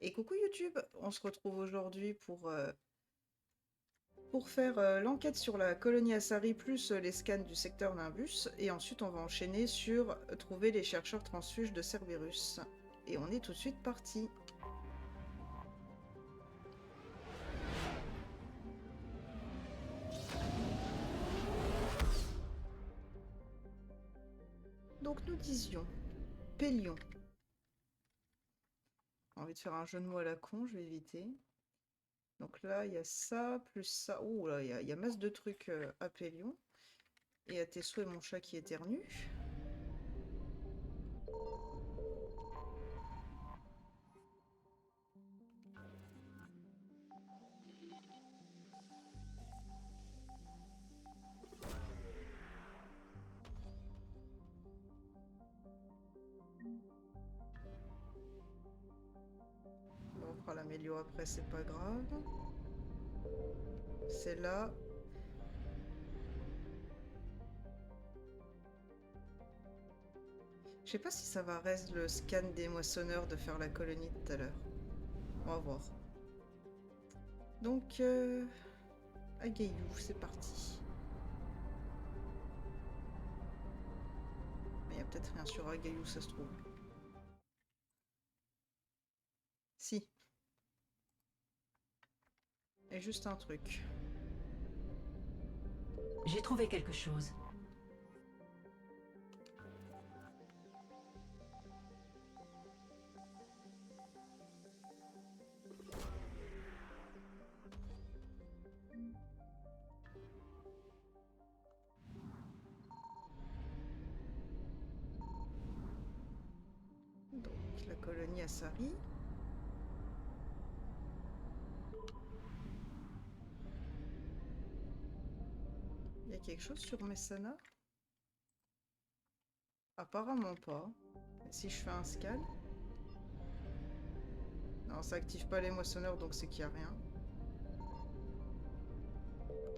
Et coucou YouTube, on se retrouve aujourd'hui pour faire l'enquête sur la colonie Asari plus les scans du secteur Nimbus. Et ensuite on va enchaîner sur trouver les chercheurs transfuges de Cerberus. Et on est tout de suite parti. Donc nous disions, Pélion. J'ai envie de faire un jeu de mots à la con, je vais éviter. Donc là, il y a ça, plus ça. Ouh là, il y a masse de trucs à Pélion. Et à tes souhaits, mon chat qui éternue. Bon, on fera l'amélio après, c'est pas grave. C'est là. Je sais pas si ça va reste le scan des moissonneurs de faire la colonie tout à l'heure. On va voir. Donc, Agayou, c'est parti. Mais il y a peut-être rien sur Agayou, ça se trouve. Si. Et juste un truc. J'ai trouvé quelque chose. Donc, la colonie Asari. Il y a quelque chose sur Messana? Apparemment pas. Mais si je fais un scan... Non, ça active pas les moissonneurs, donc c'est qu'il y a rien.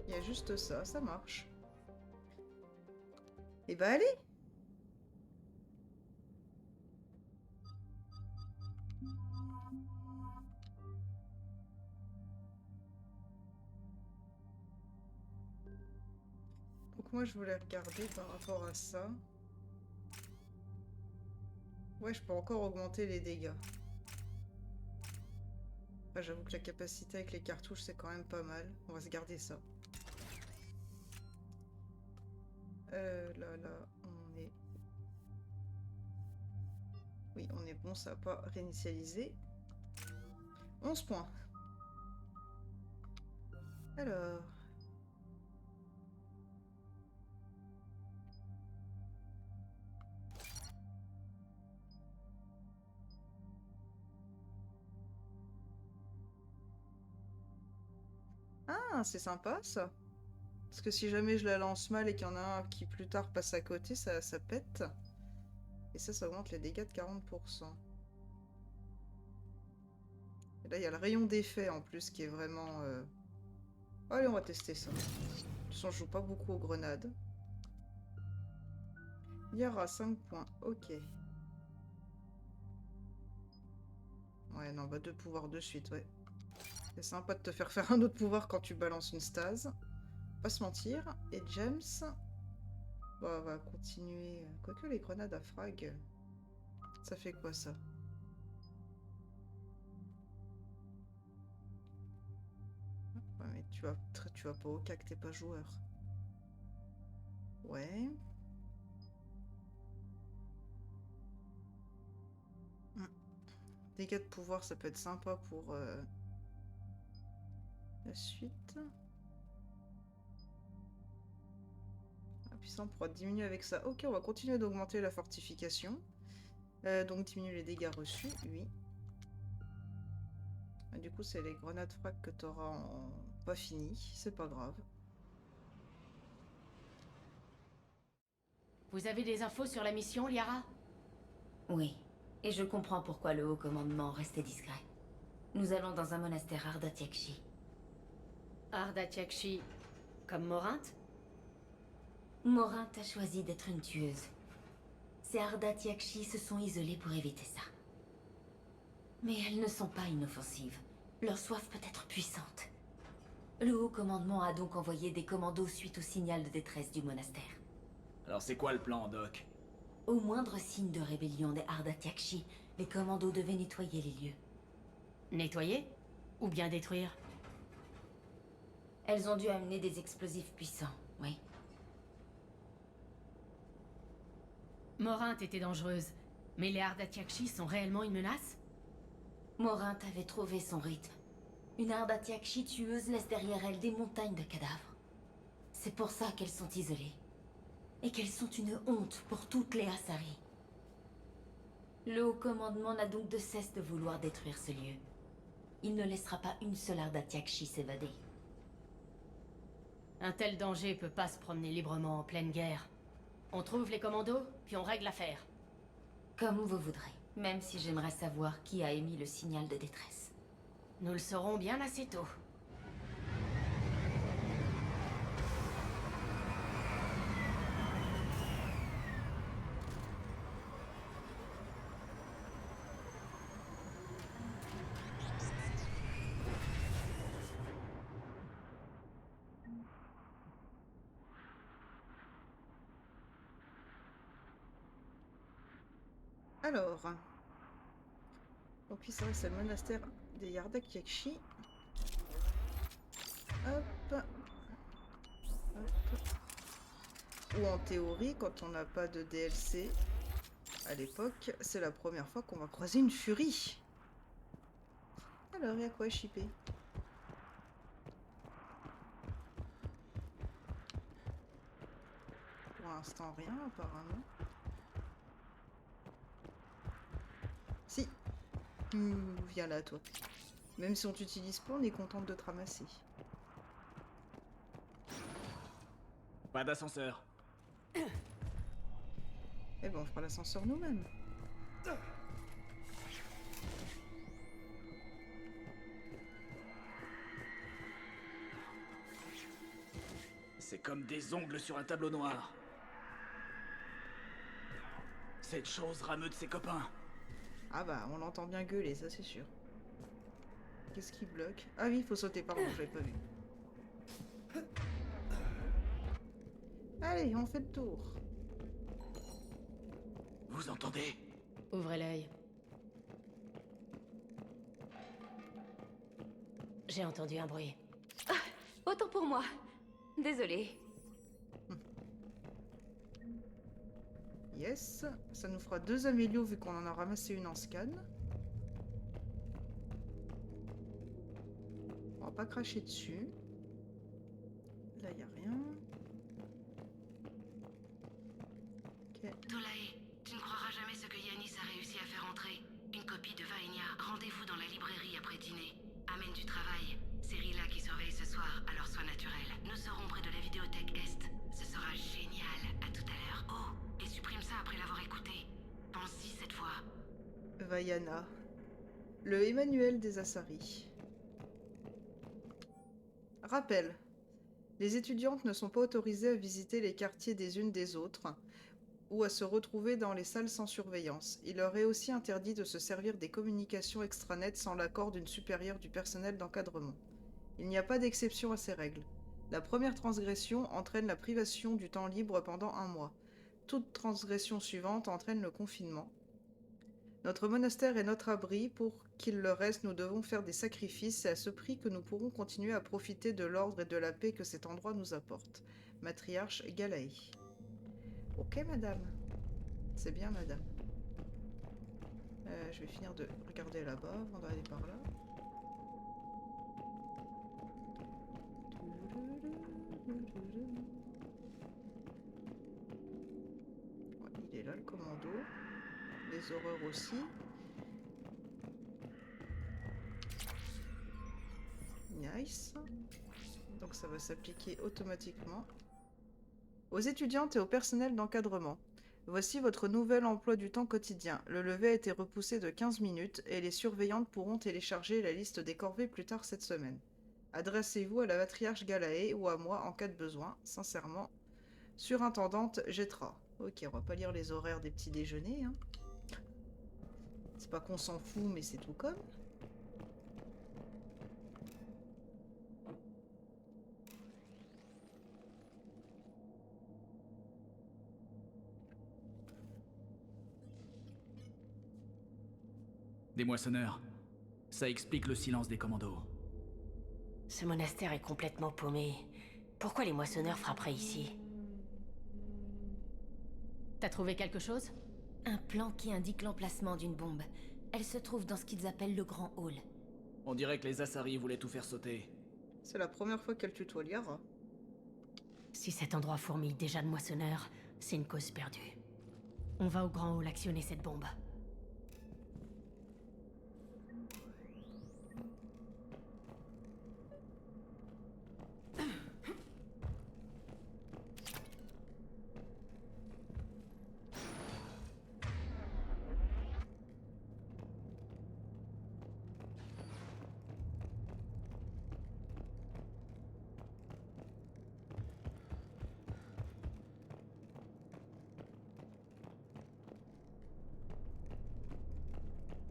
Il y a juste ça, ça marche. Et bah allez! Donc moi je voulais regarder par rapport à ça. Ouais, je peux encore augmenter les dégâts. Enfin, j'avoue que la capacité avec les cartouches, c'est quand même pas mal. On va se garder ça. Là, on est... Oui, on est bon, ça n'a pas réinitialisé. 11 points. Alors... Ah, c'est sympa, ça. Parce que si jamais je la lance mal et qu'il y en a un qui plus tard passe à côté, ça pète. Et ça augmente les dégâts de 40%. Et là, il y a le rayon d'effet en plus qui est vraiment... Allez, on va tester ça. De toute façon, je joue pas beaucoup aux grenades. Yara, 5 points. Ok. Ouais, non, bah deux pouvoirs de suite, ouais. C'est sympa de te faire faire un autre pouvoir quand tu balances une stase. Pas se mentir. Et James... Bon, on va continuer. Quoique les grenades à frag... Ça fait quoi, ça? Ouais, mais tu vas pas au CAC, t'es pas joueur. Ouais. Hmm. Dégâts de pouvoir, ça peut être sympa pour la suite. La puissance pourra diminuer avec ça. Ok, on va continuer d'augmenter la fortification. Donc diminuer les dégâts reçus, oui. Et du coup, c'est les grenades frag que t'auras en... pas fini. C'est pas grave. Vous avez des infos sur la mission, Liara? Oui, et je comprends pourquoi le haut commandement restait discret. Nous allons dans un monastère Ardatiakshi. Arda Tiakshi, comme Morinthe? Morinthe a choisi d'être une tueuse. Ces Ardatiakshi se sont isolés pour éviter ça. Mais elles ne sont pas inoffensives. Leur soif peut être puissante. Le haut commandement a donc envoyé des commandos suite au signal de détresse du monastère. Alors c'est quoi le plan, Doc? Au moindre signe de rébellion des Ardatiakshi, les commandos devaient nettoyer les lieux. Nettoyer? Ou bien détruire? Elles ont dû amener des explosifs puissants, oui. Morinte était dangereuse, mais les Ardatiakshi sont réellement une menace? Morinte avait trouvé son rythme. Une Ardatiakshi tueuse laisse derrière elle des montagnes de cadavres. C'est pour ça qu'elles sont isolées. Et qu'elles sont une honte pour toutes les Asari. Le haut commandement n'a donc de cesse de vouloir détruire ce lieu. Il ne laissera pas une seule Ardatiakshi s'évader. Un tel danger peut pas se promener librement en pleine guerre. On trouve les commandos, puis on règle l'affaire. Comme vous voudrez, même si j'aimerais savoir qui a émis le signal de détresse. Nous le saurons bien assez tôt. Alors. Donc oui, c'est vrai que c'est le monastère des Ardatiakshi. Hop. Hop. Ou en théorie, quand on n'a pas de DLC à l'époque, c'est la première fois qu'on va croiser une furie. Alors, il y a quoi shipper? Pour l'instant, rien apparemment. Si. Viens là, toi. Même si on t'utilise pas, on est contente de te ramasser. Pas d'ascenseur. Eh ben, on fera l'ascenseur nous-mêmes. C'est comme des ongles sur un tableau noir. Cette chose rameute ses copains. Ah bah, on l'entend bien gueuler, ça c'est sûr. Qu'est-ce qui bloque? Ah oui, il faut sauter, pardon, je l'avais pas vu. Allez, on fait le tour. Vous entendez? Ouvrez l'œil. J'ai entendu un bruit. Autant pour moi. Désolée. Yes, ça nous fera 2 amélios vu qu'on en a ramassé une en scan. On va pas cracher dessus. Là, il a rien. Ok. Tolae, tu ne croiras jamais ce que Yanis a réussi à faire entrer. Une copie de Vaenia. Rendez-vous dans la librairie après dîner. Amène du travail. C'est Rila qui surveille ce soir, alors sois naturel. Nous serons près de la vidéothèque Est. Ce sera génial. À tout à l'heure. Oh, et supprime ça après l'avoir écouté. Pense-y cette fois. Vaiana. Le Emmanuel des Asari. Rappel. Les étudiantes ne sont pas autorisées à visiter les quartiers des unes des autres ou à se retrouver dans les salles sans surveillance. Il leur est aussi interdit de se servir des communications extranet sans l'accord d'une supérieure du personnel d'encadrement. Il n'y a pas d'exception à ces règles. La première transgression entraîne la privation du temps libre pendant 1 mois. Toute transgression suivante entraîne le confinement. Notre monastère est notre abri. Pour qu'il le reste, nous devons faire des sacrifices. C'est à ce prix que nous pourrons continuer à profiter de l'ordre et de la paix que cet endroit nous apporte. Matriarche Galae. Ok, madame. C'est bien, madame. Je vais finir de regarder là-bas avant d'aller par là. Ouais, il est là, le commando. Les horreurs aussi. Nice. Donc ça va s'appliquer automatiquement. Aux étudiantes et au personnel d'encadrement. Voici votre nouvel emploi du temps quotidien. Le lever a été repoussé de 15 minutes et les surveillantes pourront télécharger la liste des corvées plus tard cette semaine. Adressez-vous à la matriarche Galae ou à moi en cas de besoin. Sincèrement, surintendante Jetra. Ok, on va pas lire les horaires des petits déjeuners. Hein. C'est pas qu'on s'en fout, mais c'est tout comme. Des moissonneurs. Ça explique le silence des commandos. Ce monastère est complètement paumé. Pourquoi les moissonneurs frapperaient ici? T'as trouvé quelque chose? Un plan qui indique l'emplacement d'une bombe. Elle se trouve dans ce qu'ils appellent le Grand Hall. On dirait que les Asari voulaient tout faire sauter. C'est la première fois qu'elle tutoie Liara. Si cet endroit fourmille déjà de moissonneurs, c'est une cause perdue. On va au Grand Hall actionner cette bombe.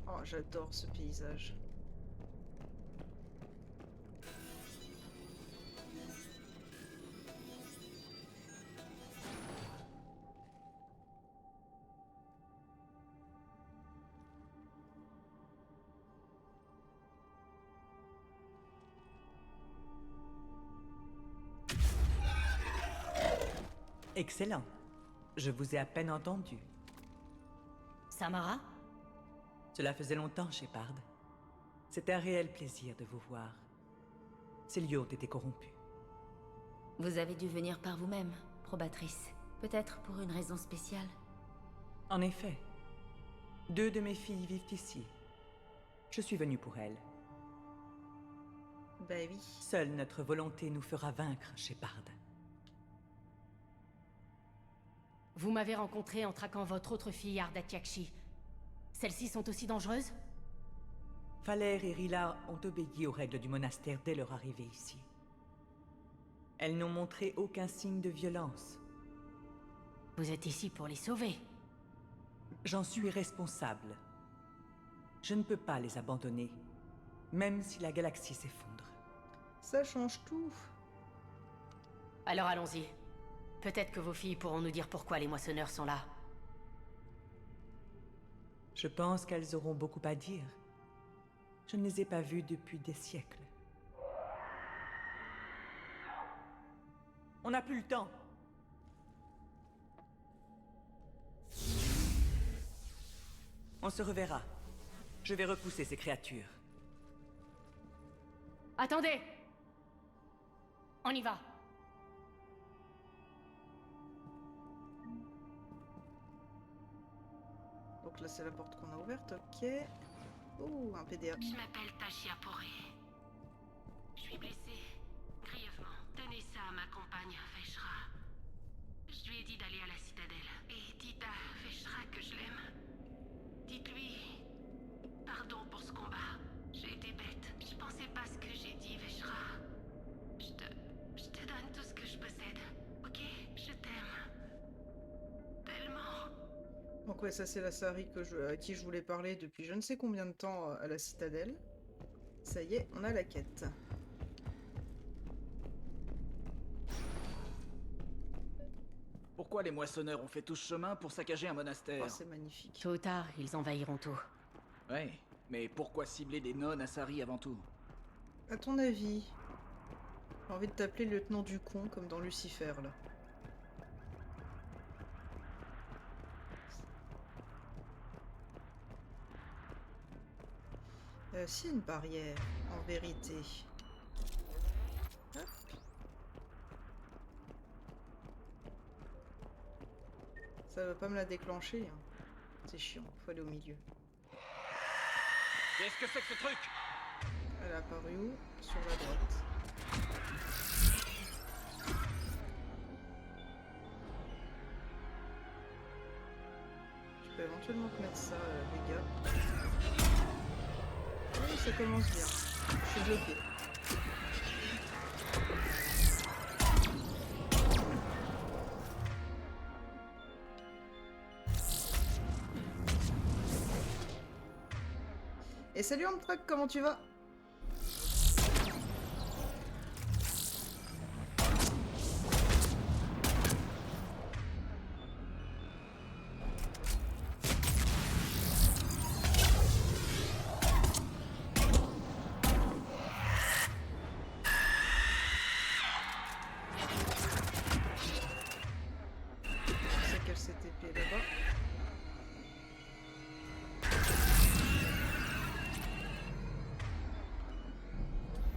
Oh, j'adore ce paysage. Excellent. Je vous ai à peine entendu. Samara? Cela faisait longtemps, Shepard. C'est un réel plaisir de vous voir. Ces lieux ont été corrompus. Vous avez dû venir par vous-même, probatrice. Peut-être pour une raison spéciale. En effet, 2 de mes filles vivent ici. Je suis venu pour elles. Bah oui. Seule notre volonté nous fera vaincre, Shepard. Vous m'avez rencontré en traquant votre autre fille, Arda Tiakshi. Celles-ci sont aussi dangereuses? Falere et Rila ont obéi aux règles du monastère dès leur arrivée ici. Elles n'ont montré aucun signe de violence. Vous êtes ici pour les sauver. J'en suis responsable. Je ne peux pas les abandonner, même si la galaxie s'effondre. Ça change tout. Alors allons-y. Peut-être que vos filles pourront nous dire pourquoi les moissonneurs sont là. Je pense qu'elles auront beaucoup à dire. Je ne les ai pas vues depuis des siècles. On n'a plus le temps. On se reverra. Je vais repousser ces créatures. Attendez! On y va. Donc là, c'est la porte qu'on a ouverte, ok. Oh, un PDA. Je m'appelle Tashia Poré. Je suis blessée, grièvement. Tenez ça à ma compagne, Veshra. Je lui ai dit d'aller à la citadelle. Et dites à Veshra que je l'aime. Dites-lui... Pardon pour ce combat. J'ai été bête. Je pensais pas ce que j'ai dit, Veshra. Je te donne tout ce que je possède. Ok? Je t'aime. Tellement. Donc ouais, ça c'est la Sari à qui je voulais parler depuis je ne sais combien de temps à la citadelle. Ça y est, on a la quête. Pourquoi les moissonneurs ont fait tout ce chemin pour saccager un monastère? Oh, c'est magnifique. Tôt ou tard, ils envahiront tout. Ouais, mais pourquoi cibler des nonnes Asari avant tout? À ton avis, j'ai envie de t'appeler lieutenant du con comme dans Lucifer là. C'est une barrière, en vérité. Hop. Ça va pas me la déclencher. Hein. C'est chiant, faut aller au milieu. Qu'est-ce que c'est que ce truc? Elle a apparu où? Sur la droite. Je peux éventuellement te mettre ça, les gars. Oui, ça commence bien. Je suis bloqué. salut Antruck, comment tu vas? Je sais qu'elle s'est TP là-bas.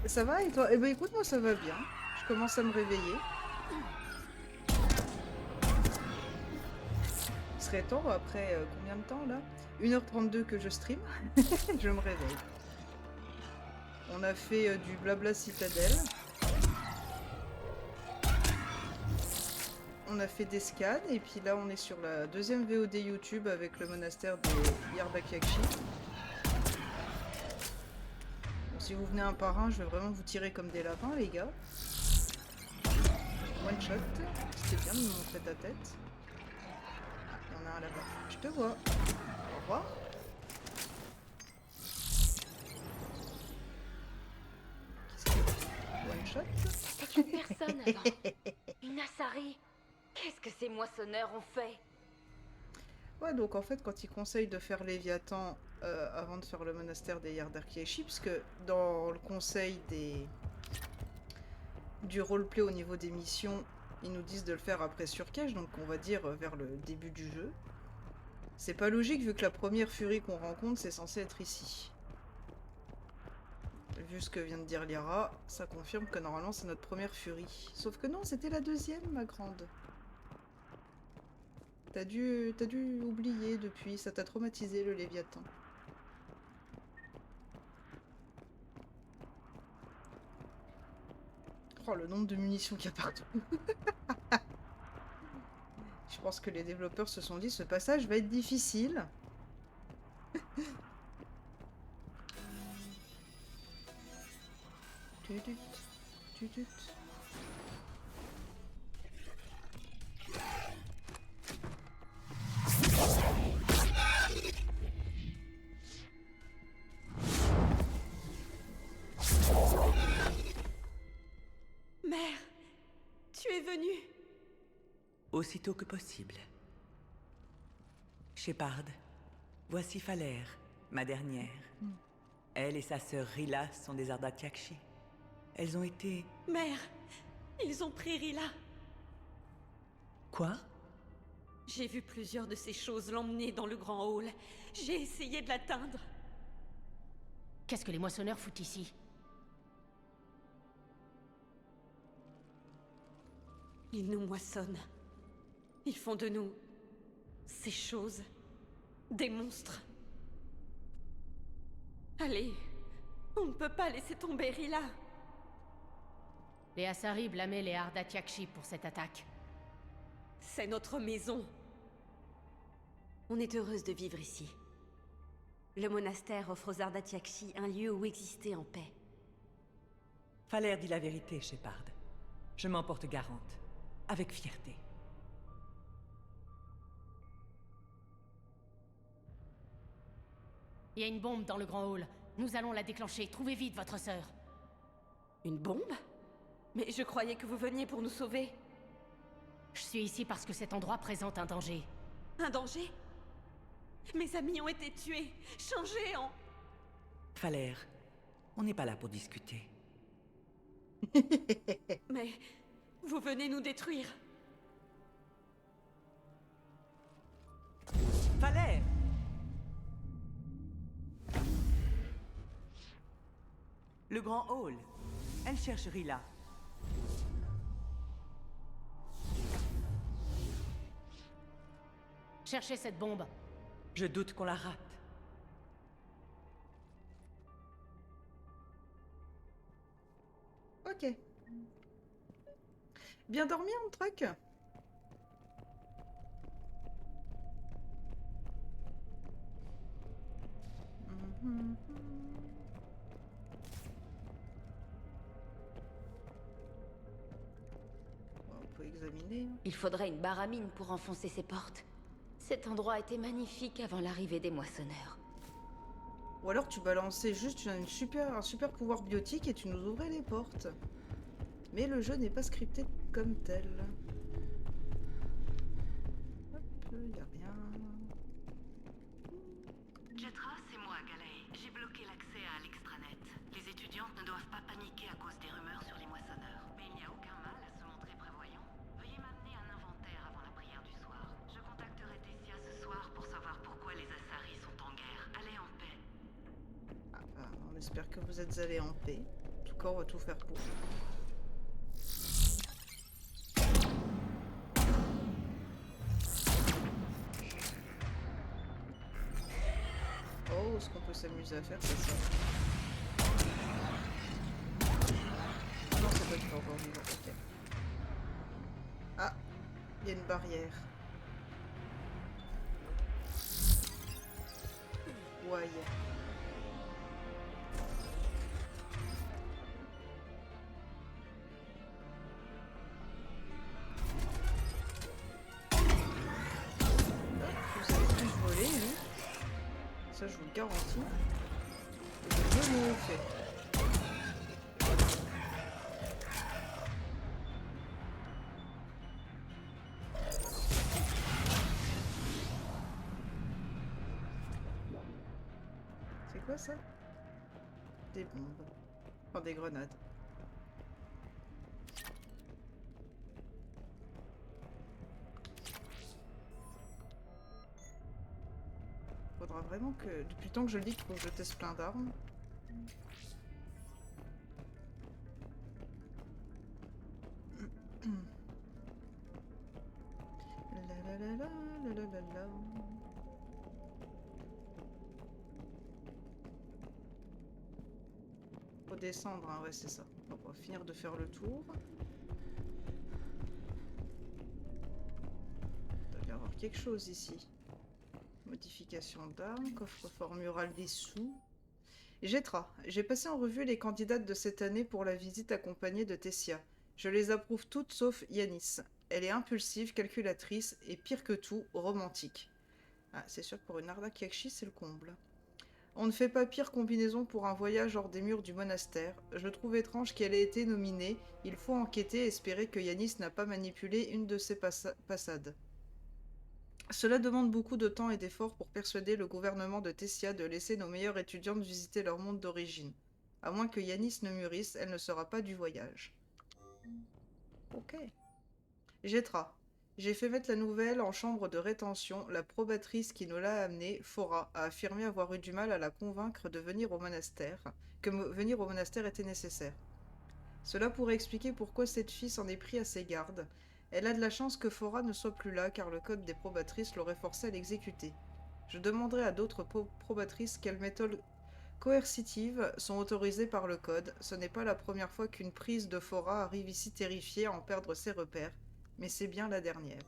Ça va et toi? Eh ben écoute, moi ça va bien. Je commence à me réveiller. Il serait temps après combien de temps là? 1h32 que je stream. Je me réveille. On a fait du blabla citadelle. On a fait des scans et puis là on est sur la deuxième VOD YouTube avec le monastère des Yardakiakshi. Bon, si vous venez un par un, je vais vraiment vous tirer comme des lapins les gars. One shot, c'était bien de me montrer ta tête. Il y en a un là-bas. Je te vois. Au revoir. One shot. C'est une personne avant. Une Asari. Qu'est-ce que ces moissonneurs ont fait? Ouais, donc en fait, quand ils conseillent de faire Léviathan avant de faire le monastère des Yardakiakshi, parce que dans le conseil du roleplay au niveau des missions, ils nous disent de le faire après Surcache, donc on va dire vers le début du jeu. C'est pas logique vu que la première furie qu'on rencontre, c'est censé être ici. Vu ce que vient de dire Liara, ça confirme que normalement c'est notre première furie. Sauf que non, c'était la deuxième, ma grande. T'as dû oublier depuis, ça t'a traumatisé le Léviathan. Oh, le nombre de munitions qu'il y a partout. Je pense que les développeurs se sont dit, ce passage va être difficile. Tutut, tutut. Mère, tu es venue. Aussitôt que possible. Shepard, voici Falere, ma dernière. Elle et sa sœur Rila sont des Ardatyakshi. Elles ont été... Mère, ils ont pris Rila. Quoi? J'ai vu plusieurs de ces choses l'emmener dans le grand hall. J'ai essayé de l'atteindre. Qu'est-ce que les moissonneurs foutent ici? Ils nous moissonnent. Ils font de nous... ces choses... des monstres. Allez, on ne peut pas laisser tomber Rila. Les Asari blâmaient les Ardatyakshi pour cette attaque. C'est notre maison. On est heureuse de vivre ici. Le monastère offre aux Ardatyakshi un lieu où exister en paix. Falere dit la vérité, Shepard. Je m'en porte garante. Avec fierté. Il y a une bombe dans le grand hall. Nous allons la déclencher. Trouvez vite votre sœur. Une bombe? Mais je croyais que vous veniez pour nous sauver. Je suis ici parce que cet endroit présente un danger. Un danger? Mes amis ont été tués, changés en... Falere, on n'est pas là pour discuter. Mais... vous venez nous détruire. Falere! Le grand hall. Elle cherche Rila. Cherchez cette bombe. Je doute qu'on la rate. Ok. Bien dormi, Antruck? On peut examiner. Il faudrait une baramine pour enfoncer ces portes. Cet endroit était magnifique avant l'arrivée des moissonneurs. Ou alors tu balançais juste un super pouvoir biotique et tu nous ouvrais les portes. Mais le jeu n'est pas scripté comme tel. Hop, y a rien. Jetra, c'est moi, Galay. J'ai bloqué l'accès à l'extranet. Les étudiantes ne doivent pas paniquer à cause des rumeurs sur les moissonneurs. Mais il n'y a aucun mal à se montrer prévoyant. Veuillez m'amener un inventaire avant la prière du soir. Je contacterai Tessia ce soir pour savoir pourquoi les Asari sont en guerre. Allez en paix. Ah, bah, on espère que vous êtes allés en paix. En tout cas, on va tout faire pour. Oh, ce qu'on peut s'amuser à faire, c'est ça. Ah non, c'est pas qu'il est encore vivant, ok. Ah, il y a une barrière. Ouais. Vous allez tous voler, lui. Ça, je vous le garantis. Et le jeu me le fait. C'est quoi ça? Des bombes. Enfin, des grenades. Faudra vraiment que, depuis le temps que je le dis, qu'il faut que je teste plein d'armes. La la la la la la la. Faut descendre, hein, ouais, c'est ça. Donc, on va finir de faire le tour. Il doit y avoir quelque chose ici. Modification d'armes, coffre-fort mural des sous. Jetra, j'ai passé en revue les candidates de cette année pour la visite accompagnée de Tessia. Je les approuve toutes sauf Yanis. Elle est impulsive, calculatrice et pire que tout, romantique. Ah, c'est sûr que pour une Arda Kyakshi, c'est le comble. On ne fait pas pire combinaison pour un voyage hors des murs du monastère. Je trouve étrange qu'elle ait été nominée. Il faut enquêter et espérer que Yanis n'a pas manipulé une de ses passades. Cela demande beaucoup de temps et d'efforts pour persuader le gouvernement de Tessia de laisser nos meilleures étudiantes visiter leur monde d'origine. À moins que Yanis ne mûrisse, elle ne sera pas du voyage. Ok. Jetra. J'ai fait mettre la nouvelle en chambre de rétention. La probatrice qui nous l'a amenée, Fora, a affirmé avoir eu du mal à la convaincre de venir au monastère, venir au monastère était nécessaire. Cela pourrait expliquer pourquoi cette fille s'en est pris à ses gardes. Elle a de la chance que Fora ne soit plus là, car le code des probatrices l'aurait forcé à l'exécuter. Je demanderai à d'autres probatrices quelles méthodes coercitives sont autorisées par le code. Ce n'est pas la première fois qu'une prise de Fora arrive ici terrifiée à en perdre ses repères, mais c'est bien la dernière.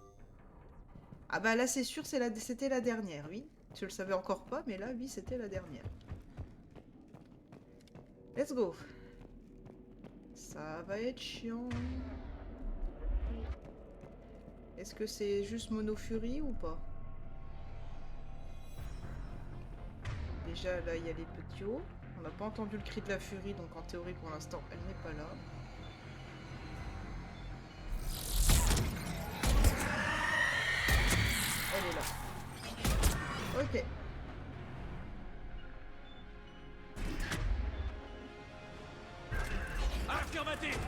Ah bah là c'est sûr, c'était la dernière, oui. Je le savais encore pas, mais là, oui, c'était la dernière. Let's go. Ça va être chiant. Est-ce que c'est juste Monofury ou pas? Déjà, là, il y a les petits hauts. On n'a pas entendu le cri de la furie, donc en théorie, pour l'instant, elle n'est pas là. Elle est là. Ok. Affirmatif.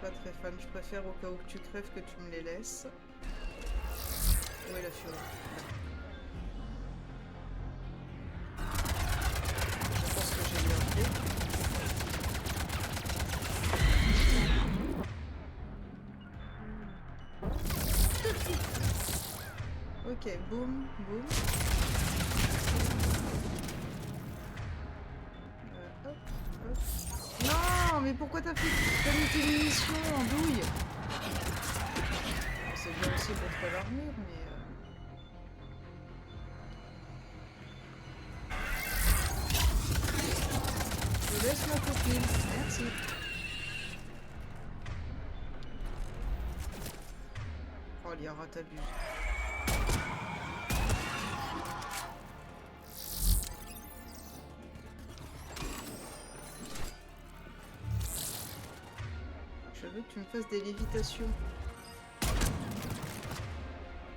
Pas très fan, je préfère au cas où tu crèves que tu me les laisses. Où est la furie? Je pense que j'ai bien fait. Ok, boum, boum. Hop, hop. Non, mais pourquoi t'as mis tes munitions en douille? C'est bien aussi contre l'armure, mais... Je laisse ma copine, merci. Oh, Liara, t'abuses. Je veux que tu me fasses des lévitations.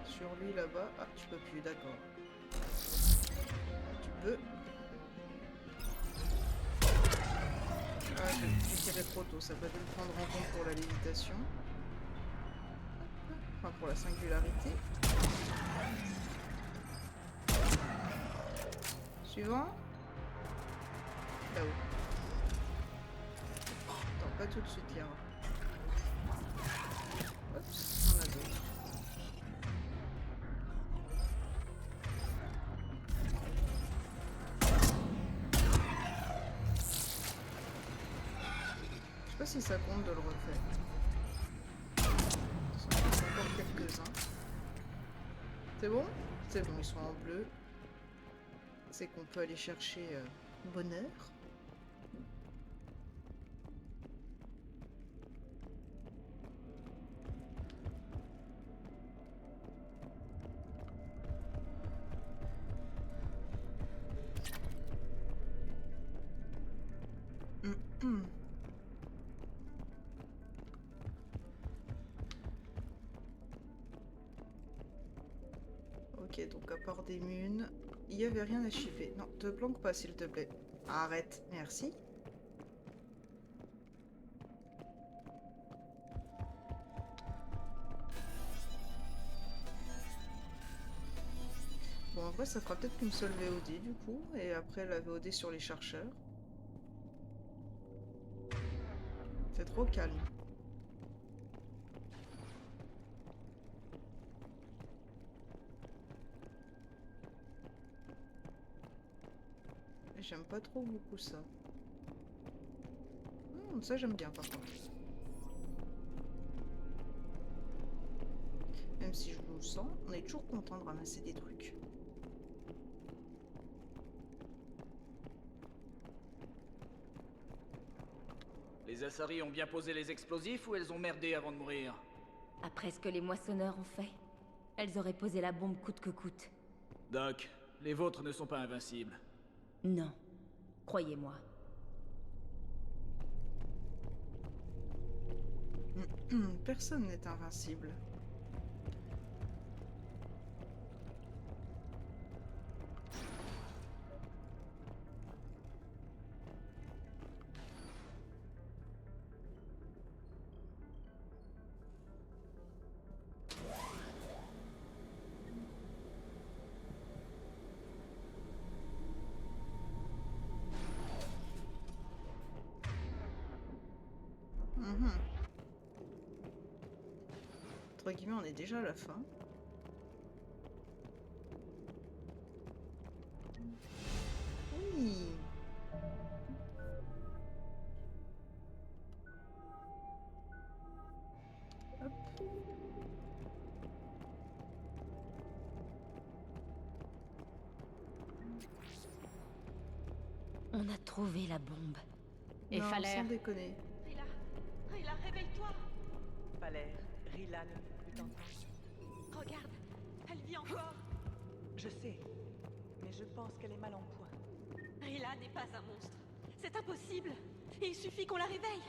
Sur lui là-bas. Ah, tu peux plus, d'accord. Tu peux. Ah, j'ai tiré trop tôt, ça va de le prendre en compte pour la lévitation. Enfin, pour la singularité. Suivant. Là-haut. Attends, pas tout de suite, Liara. Hop, on a d'autres. Je sais pas si ça compte de le refaire. Il y en a encore quelques-uns. C'est bon? C'est bon, ils sont en bleu. C'est qu'on peut aller chercher bonheur. Ok, donc à part des munes, il n'y avait rien à chipper. Non, te planque pas s'il te plaît. Arrête, merci. Bon, en vrai, ça fera peut-être qu'une seule VOD du coup, et après la VOD sur les chercheurs. C'est trop calme. J'aime pas trop beaucoup ça. Ça j'aime bien par contre. Même si je vous sens, on est toujours content de ramasser des trucs. Les Asari ont bien posé les explosifs ou elles ont merdé avant de mourir? Après ce que les moissonneurs ont fait, elles auraient posé la bombe coûte que coûte. Doc, les vôtres ne sont pas invincibles. Non, croyez-moi. Personne n'est invincible. Entre guillemets, on est déjà à la fin. Oui. Hop. On a trouvé la bombe. Et Non, Falère. sans déconner. Rila, réveille-toi. Falère, Rila ne peut plus t'entendre. Regarde, elle vit encore. Je sais, mais je pense qu'elle est mal en point. Rila n'est pas un monstre. C'est impossible. Il suffit qu'on la réveille.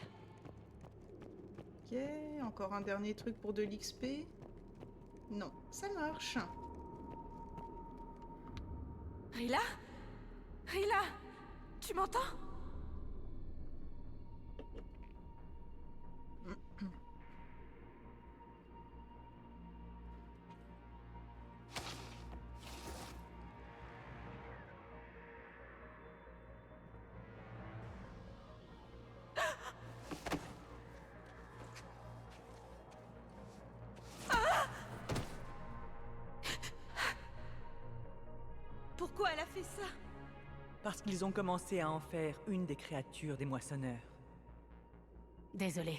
Ok, encore un dernier truc pour de l'XP. Non, ça marche. Rila? Rila? Tu m'entends? Pourquoi elle a fait ça? Parce qu'ils ont commencé à en faire une des créatures des moissonneurs. Désolé.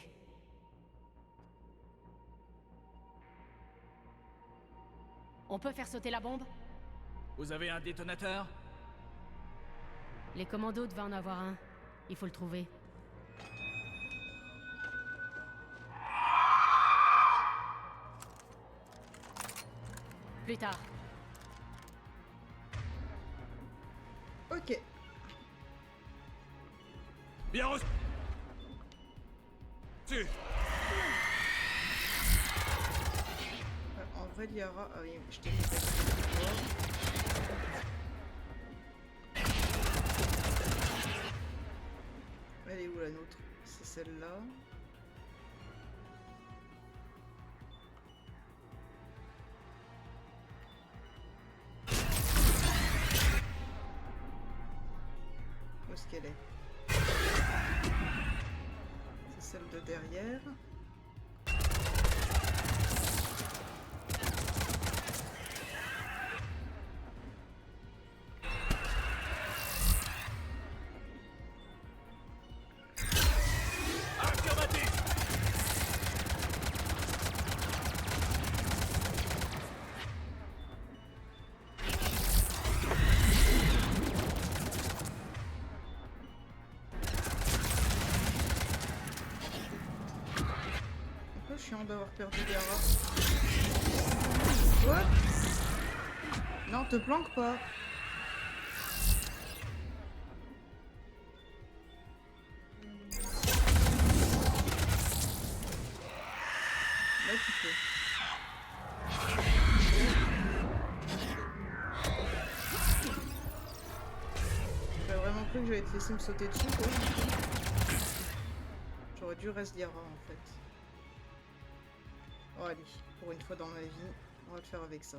On peut faire sauter la bombe? Vous avez un détonateur? Les commandos devaient en avoir un. Il faut le trouver. Plus tard. Ok. Bien reçu. En vrai, Liara... Ah oui, je t'ai fait passer. Elle est où la nôtre? C'est celle-là. Où est-ce qu'elle est? C'est celle de derrière. Chiant d'avoir perdu Liara. What? Non, te planque pas. Là, tu peux. J'ai vraiment cru que j'allais te laisser me sauter dessus, quoi. J'aurais dû rester Liara, en fait. Oh allez, pour une fois dans ma vie, on va le faire avec ça.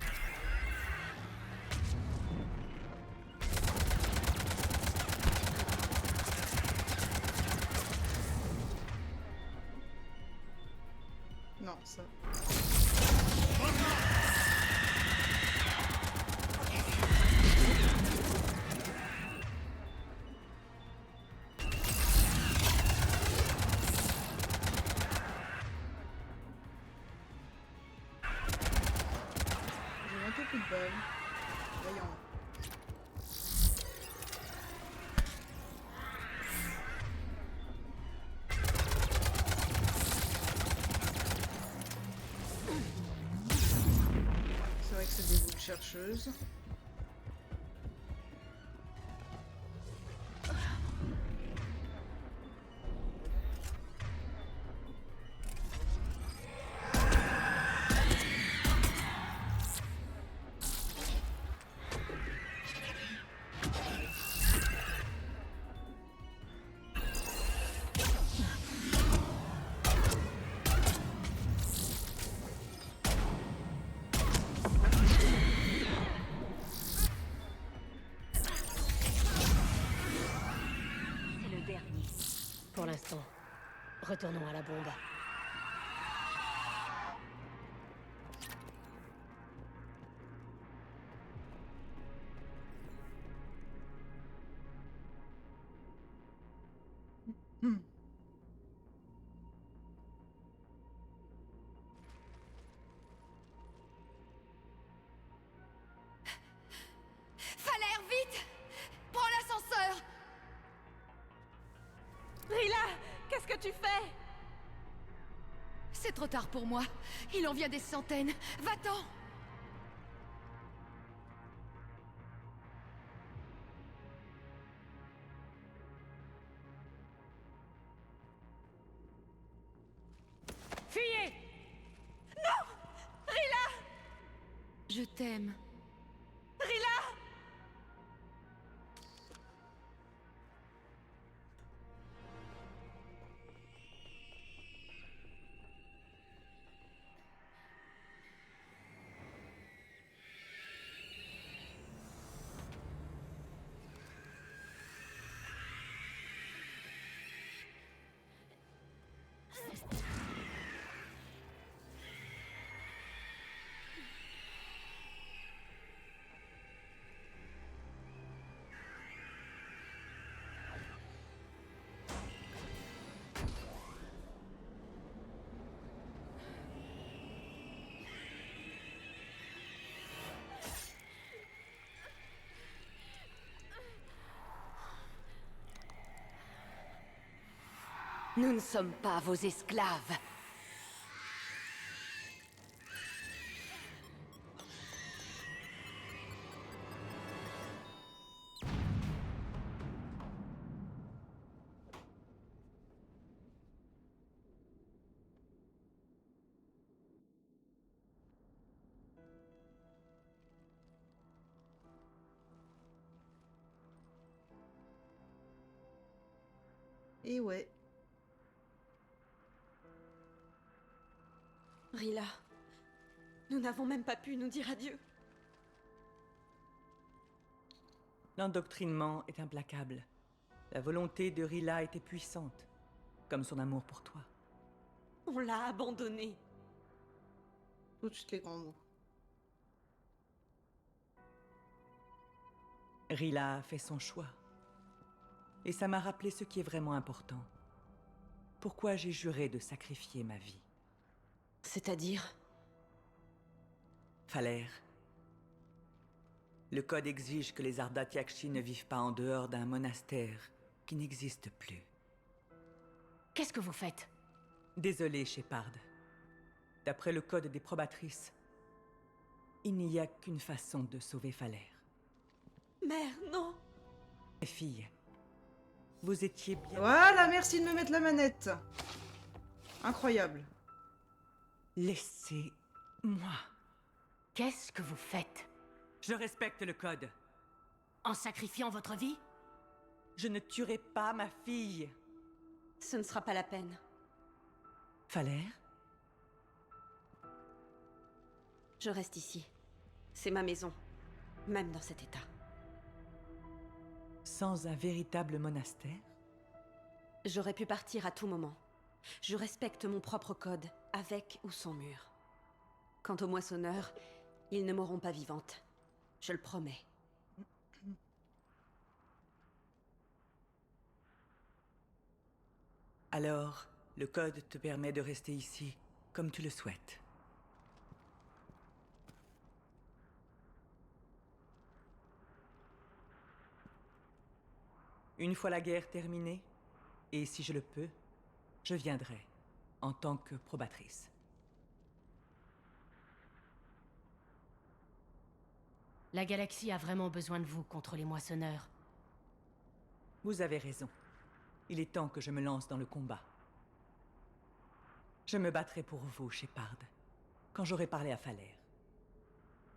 Non, ça. Plus de balles. Voyons. C'est vrai que c'est des boules chercheuses. Pour l'instant, retournons à la bombe. Falaire, vite! Prends l'ascenseur! Rila, qu'est-ce que tu fais? C'est trop tard pour moi. Il en vient des centaines. Va-t'en! Fuyez! Non! Rila! Je t'aime. Rila! Nous ne sommes pas vos esclaves. Et ouais. Rila, nous n'avons même pas pu nous dire adieu. L'endoctrinement est implacable. La volonté de Rila était puissante, comme son amour pour toi. On l'a abandonné. Tout de suite les grands mots. Rila a fait son choix. Et ça m'a rappelé ce qui est vraiment important. Pourquoi j'ai juré de sacrifier ma vie. C'est-à-dire? Falere. Le code exige que les Ardatiakshi ne vivent pas en dehors d'un monastère qui n'existe plus. Qu'est-ce que vous faites? Désolé, Shepard. D'après le code des probatrices, il n'y a qu'une façon de sauver Falere. Mère, non! Mes filles, vous étiez bien... Voilà, merci de me mettre la manette. Incroyable. Laissez-moi. Qu'est-ce que vous faites? Je respecte le code. En sacrifiant votre vie? Je ne tuerai pas ma fille. Ce ne sera pas la peine. Falere? Je reste ici. C'est ma maison, même dans cet état. Sans un véritable monastère? J'aurais pu partir à tout moment. Je respecte mon propre code, avec ou sans mur. Quant aux moissonneurs, ils ne mourront pas vivantes. Je le promets. Alors, le code te permet de rester ici, comme tu le souhaites. Une fois la guerre terminée, et si je le peux, je viendrai, en tant que probatrice. La galaxie a vraiment besoin de vous contre les moissonneurs. Vous avez raison. Il est temps que je me lance dans le combat. Je me battrai pour vous, Shepard, quand j'aurai parlé à Falere.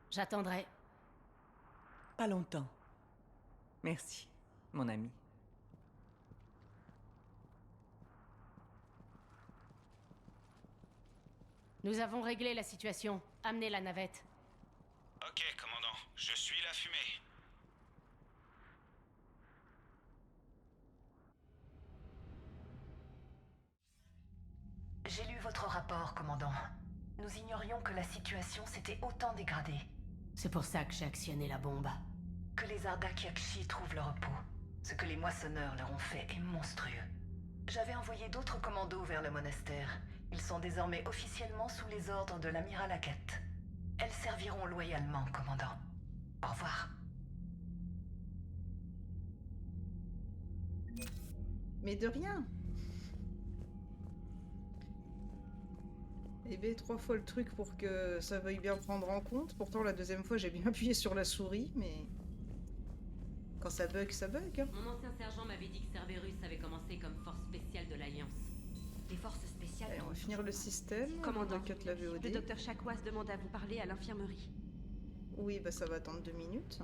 J'attendrai. Pas longtemps. Merci, mon ami. Nous avons réglé la situation. Amenez la navette. Ok, commandant. Je suis la fumée. J'ai lu votre rapport, commandant. Nous ignorions que la situation s'était autant dégradée. C'est pour ça que j'ai actionné la bombe. Que les Ardatiakshi trouvent le repos. Ce que les moissonneurs leur ont fait est monstrueux. J'avais envoyé d'autres commandos vers le monastère. Ils sont désormais officiellement sous les ordres de l'amiral Hackett. Elles serviront loyalement, commandant. Au revoir. Mais de rien. Eh bien, 3 fois le truc pour que ça veuille bien prendre en compte. Pourtant, la deuxième fois, j'ai bien appuyé sur la souris, mais... Quand ça bug, ça bug. Hein. Mon ancien sergent m'avait dit que Cerberus avait commencé comme force spéciale de l'Alliance. Les forces spéciales... Allez, on va finir le système. Commandant, On va cut la VOD. le docteur Chakwas demande à vous parler à l'infirmerie. Oui, bah ça va attendre 2 minutes.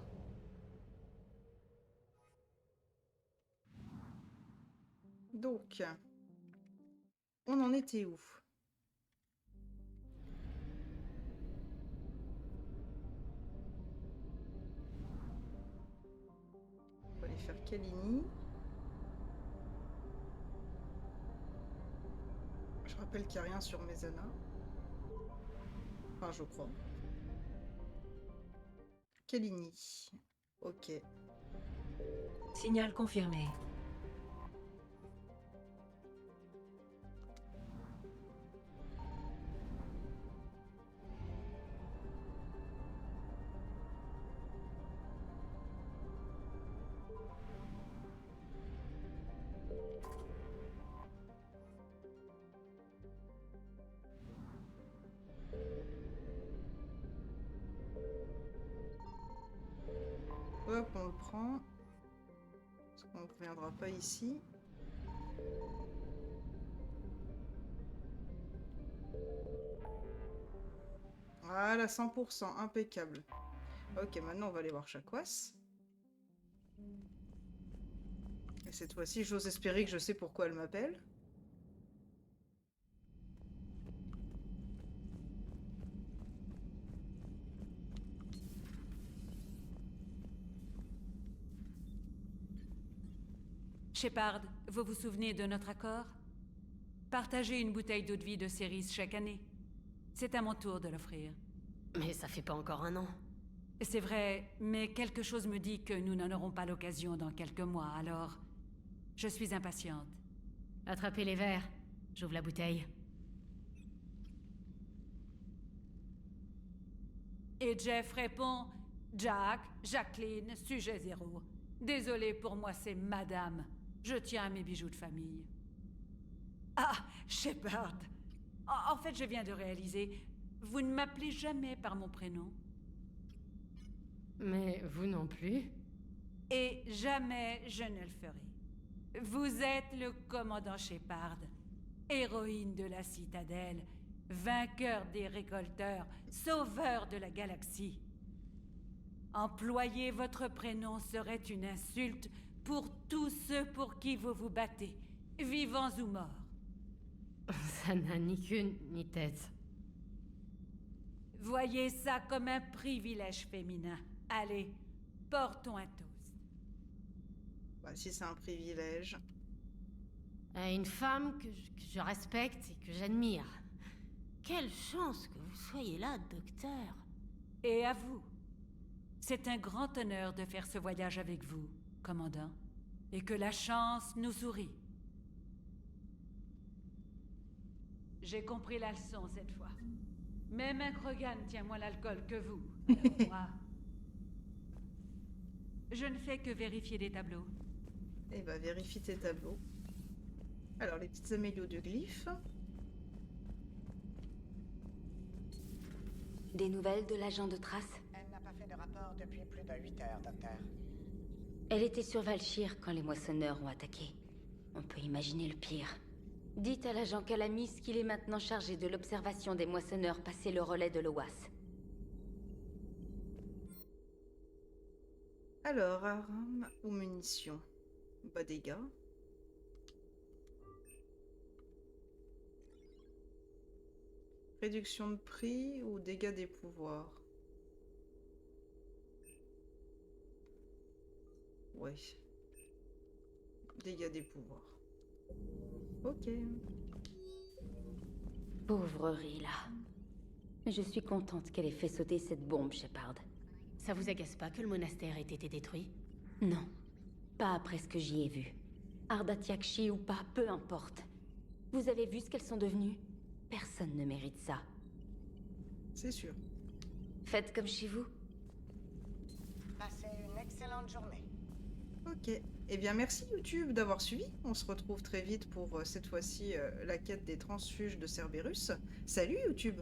Donc, on en était où? On va aller faire Kalini. Je rappelle qu'il n'y a rien sur Mezana. Enfin, je crois. Kalini. Ok. Signal confirmé. Hop, on le prend. Parce qu'on ne reviendra pas ici. Voilà, 100%, impeccable. Ok, maintenant on va aller voir Chakwas. Et cette fois-ci, j'ose espérer que je sais pourquoi elle m'appelle. Shepard, vous vous souvenez de notre accord? Partagez une bouteille d'eau de vie de Céris chaque année. C'est à mon tour de l'offrir. Mais ça fait pas encore un an. C'est vrai, mais quelque chose me dit que nous n'en aurons pas l'occasion dans quelques mois, alors... Je suis impatiente. Attrapez les verres. J'ouvre la bouteille. Et Jeff répond... Jack, Jacqueline, sujet 0. Désolé pour moi, c'est madame. Je tiens à mes bijoux de famille. Ah, Shepard. En fait, je viens de réaliser... Vous ne m'appelez jamais par mon prénom. Mais vous non plus. Et jamais je ne le ferai. Vous êtes le commandant Shepard, héroïne de la citadelle, vainqueur des récolteurs, sauveur de la galaxie. Employer votre prénom serait une insulte pour tous ceux pour qui vous vous battez, vivants ou morts. Ça n'a ni queue ni tête. Voyez ça comme un privilège féminin. Allez, portons un toast. Bah, si c'est un privilège. À une femme que je respecte et que j'admire. Quelle chance que vous soyez là, docteur. Et à vous. C'est un grand honneur de faire ce voyage avec vous, commandant. Et que la chance nous sourie. J'ai compris la leçon cette fois. Même un Krogan tient moins l'alcool que vous. Alors moi... Je ne fais que vérifier des tableaux. Eh bah, vérifie tes tableaux. Alors, les petites amélios de glyphes. Des nouvelles de l'agent de trace? Elle n'a pas fait de rapport depuis plus de 8 heures, docteur. Elle était sur Valchir quand les moissonneurs ont attaqué. On peut imaginer le pire. Dites à l'agent Calamis qu'il est maintenant chargé de l'observation des moissonneurs passer le relais de l'OAS. Alors, armes ou munitions? Bas dégâts. Réduction de prix ou dégâts des pouvoirs? Ouais. Dégâts des pouvoirs. Ok. Pauvre Rila. Je suis contente qu'elle ait fait sauter cette bombe, Shepard. Ça vous agace pas que le monastère ait été détruit? Non. Pas après ce que j'y ai vu. Ardatiakshi ou pas, peu importe. Vous avez vu ce qu'elles sont devenues? Personne ne mérite ça. C'est sûr. Faites comme chez vous. Passez une excellente journée. Ok. Eh bien, merci YouTube d'avoir suivi. On se retrouve très vite pour cette fois-ci la quête des transfuges de Cerberus. Salut YouTube!